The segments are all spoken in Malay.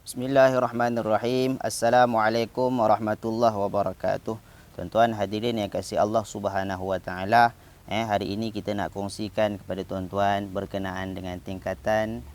Bismillahirrahmanirrahim. Assalamualaikum warahmatullahi wabarakatuh. Tuan-tuan hadirin yang kasih Allah Subhanahu wa taala, hari ini kita nak kongsikan kepada tuan-tuan berkenaan dengan tingkatan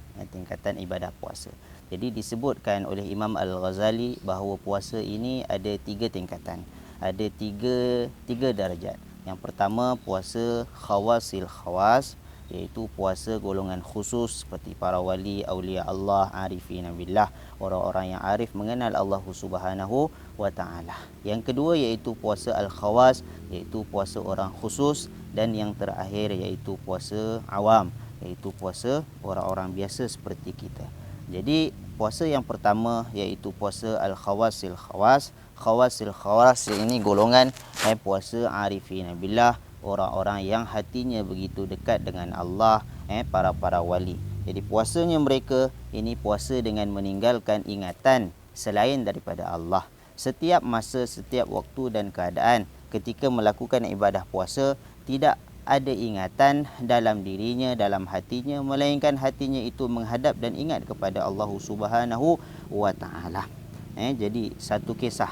ibadah puasa. Jadi disebutkan oleh Imam Al-Ghazali bahawa puasa ini ada tiga tingkatan. Ada tiga darjat. Yang pertama puasa khawasil khawas, iaitu puasa golongan khusus seperti para wali, aulia Allah, arifin billah, orang-orang yang arif mengenal Allah Subhanahu wa taala. Yang kedua iaitu puasa al-khawas, iaitu puasa orang khusus, dan yang terakhir iaitu puasa awam, iaitu puasa orang-orang biasa seperti kita. Jadi puasa yang pertama iaitu puasa al-khawasil khawas. Khawasil khawas ini golongan puasa arifin billah, orang-orang yang hatinya begitu dekat dengan Allah, para wali. Jadi puasanya mereka ini puasa dengan meninggalkan ingatan selain daripada Allah. Setiap masa, setiap waktu dan keadaan ketika melakukan ibadah puasa, tidak ada ingatan dalam dirinya, dalam hatinya, melainkan hatinya itu menghadap dan ingat kepada Allah Subhanahu wa taala. Jadi satu kisah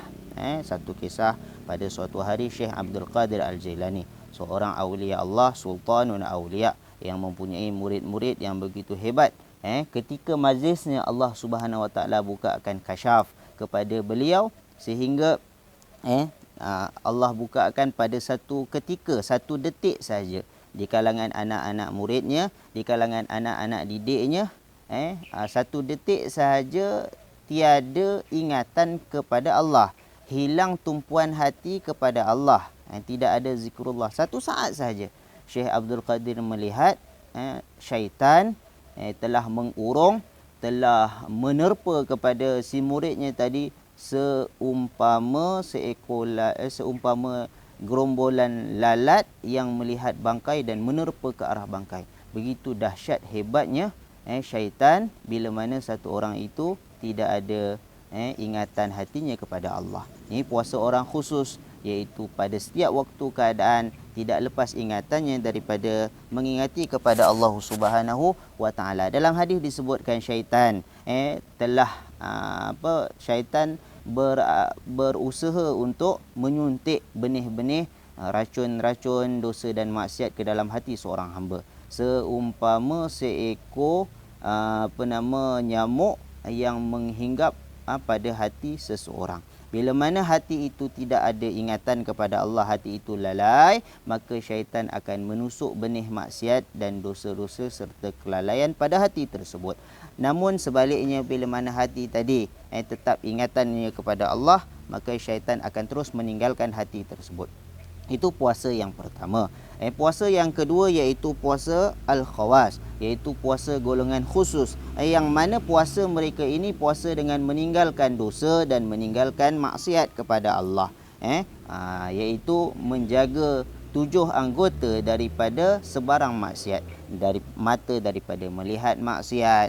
pada suatu hari Syekh Abdul Qadir Al-Jailani, seorang aulia Allah, sultanun aulia, yang mempunyai murid-murid yang begitu hebat. Ketika majlisnya Allah Subhanahu wa taala bukakan kasyaf kepada beliau, sehingga Allah bukakan pada satu ketika, satu detik saja di kalangan anak-anak muridnya, di kalangan anak-anak didiknya, satu detik sahaja tiada ingatan kepada Allah, hilang tumpuan hati kepada Allah, tidak ada zikrullah, satu saat sahaja. Syekh Abdul Qadir melihat syaitan telah mengurung, telah menerpa kepada si muridnya tadi seumpama gerombolan lalat yang melihat bangkai dan menerpa ke arah bangkai. Begitu dahsyat hebatnya syaitan bila mana satu orang itu tidak ada ingatan hatinya kepada Allah. Ini puasa orang khusus, iaitu pada setiap waktu keadaan tidak lepas ingatannya daripada mengingati kepada Allah Subhanahu wa taala. Dalam hadis disebutkan syaitan syaitan berusaha untuk menyuntik benih-benih racun-racun dosa dan maksiat ke dalam hati seorang hamba, seumpama seekor nyamuk yang menghinggap pada hati seseorang. Bila mana hati itu tidak ada ingatan kepada Allah, hati itu lalai, maka syaitan akan menusuk benih maksiat dan dosa-dosa serta kelalaian pada hati tersebut. Namun sebaliknya, bila mana hati tadi tetap ingatannya kepada Allah, maka syaitan akan terus meninggalkan hati tersebut. Itu puasa yang pertama. Puasa yang kedua iaitu puasa al-khawas, iaitu puasa golongan khusus, yang mana puasa mereka ini puasa dengan meninggalkan dosa dan meninggalkan maksiat kepada Allah, iaitu menjaga 7 anggota daripada sebarang maksiat. Dari mata daripada melihat maksiat,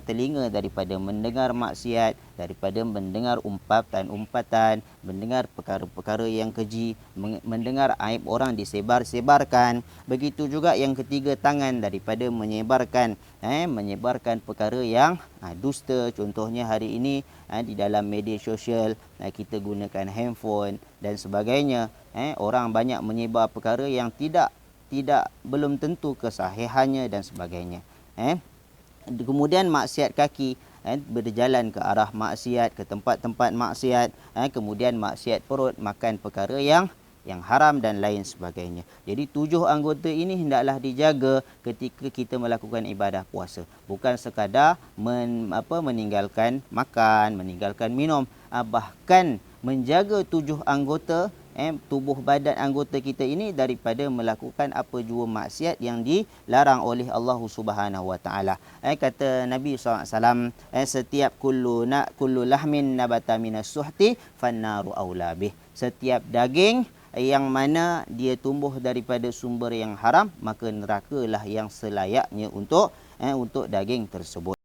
telinga daripada mendengar maksiat, daripada mendengar umpatan-umpatan, mendengar perkara-perkara yang keji, mendengar aib orang disebar-sebarkan. Begitu juga yang ketiga, tangan daripada menyebarkan perkara yang dusta. Contohnya hari ini di dalam media sosial, kita gunakan handphone dan sebagainya. Orang banyak menyebar perkara yang belum tentu kesahihannya dan sebagainya. Kemudian maksiat kaki, berjalan ke arah maksiat, ke tempat-tempat maksiat. Kemudian maksiat perut, makan perkara yang haram dan lain sebagainya. Jadi 7 anggota ini hendaklah dijaga ketika kita melakukan ibadah puasa. Bukan sekadar meninggalkan makan, meninggalkan minum, bahkan menjaga 7 anggota tubuh badan anggota kita ini daripada melakukan apa jua maksiat yang dilarang oleh Allah Subhanahu wa taala. Kata Nabi SAW, setiap kullu lahmin nabata minas suhti fannaru aula bih. Setiap daging yang mana dia tumbuh daripada sumber yang haram, maka nerakalah yang selayaknya untuk daging tersebut.